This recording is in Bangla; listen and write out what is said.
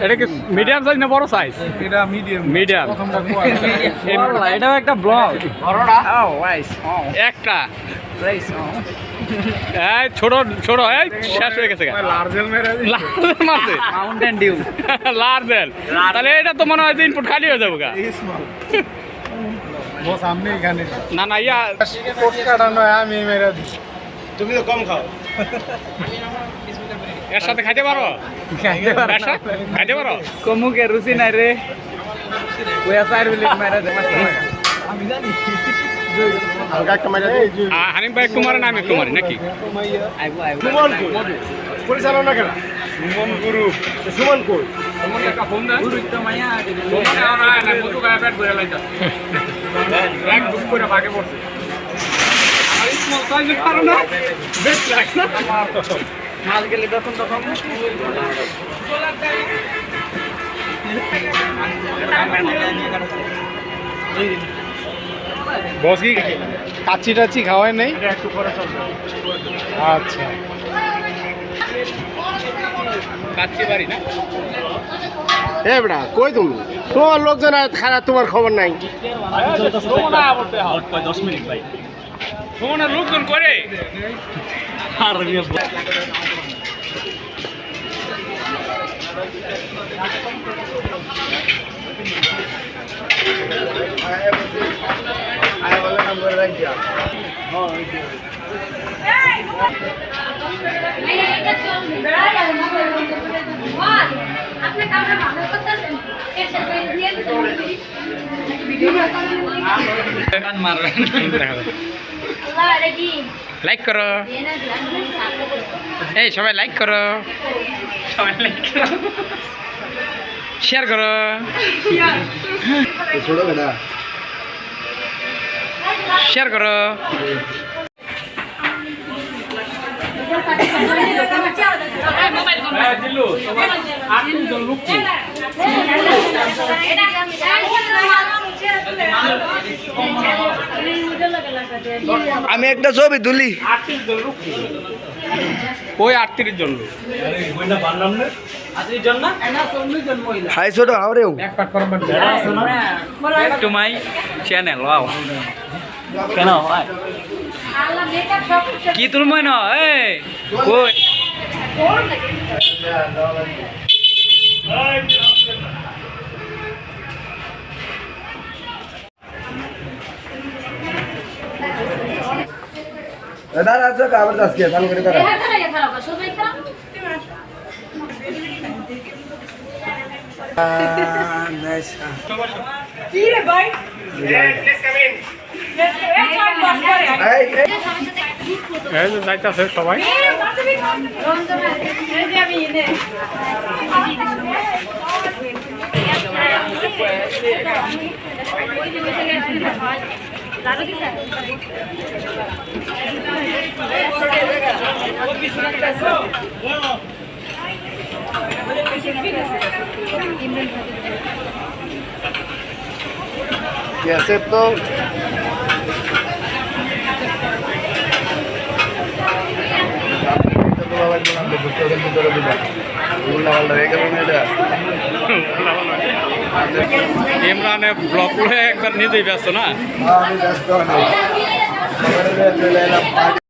এটা কি মিডিয়াম সাইজ না বড় সাইজ? এটা মিডিয়াম। মিডিয়াম। প্রথমটা কোয়া। এটাও একটা ব্লগ বড়টা? ও রাইস একটা রাইস এই ছোট ছোট এই শেষ হয়ে গেছে লার্জেল মেরে লার্জেল মারছে মাউন্টেন ডিউ লার্জেল তাহলে এটা তো মনে হয় ইনপুট খালি হয়ে যাবে গা স্মল। ও সামনে এখানে। না না ইয়া কোট কাটানো আমি মেরে দিছি। তুমি তো কম খাও। এর সাথে খাইতে পারো? এর সাথে খাইতে পারো? কমুকে রুচি নাই রে ওয়া সাইড বিলিট মেরে দে আমি জানি হালকা একটা মেরে দিই। হানিফ ভাই একটু মারে না আমি একটু মারি নাকি? আইবো আইবো সুমন কই? পরিচালনা কেন? সুমন গুরু। সুমন কই? সুমন একটা ফোন দেন গুরু তো মাইয়া সুমন না না মধু গায়ে পেট ভরে লাইতা এক দুপ করে ভাগে পড়ছে আর স্মল সাইজের কারণে বেশ লাগে না মাল গেলে তখন তখন বস কি কাচ্চি টাচ্চি খাওয়ায় নেই? একটু পরে চলবে আচ্ছা। কাচ্চি বাড়ি না এ বেটা কই তুমি? তোমার লোকজন আর খারাপ, তোমার খবর নাই। সুমন আবতে হয় 10 মিনিট ভাই সুমনের লোকজন করে আর লাইক করো এই সবাই লাইক করো সবাই লাইক করো শেয়ার করো শেয়ার করো আমি একটা ছবি তুলি ওই 38 জন লোক হাই ছোট হাওরেও টু মাই চ্যানেল ওয়াও কেন কি তুলময় না এই কই দাদা আছে কাবার দাস কে চালু করে দাদা কি রে ভাই এই যে যাইতাছে সবাই कैसे तो ইমরানে ব্লক করে একবার নিজেই ব্যস্ত না আমি ব্যস্ত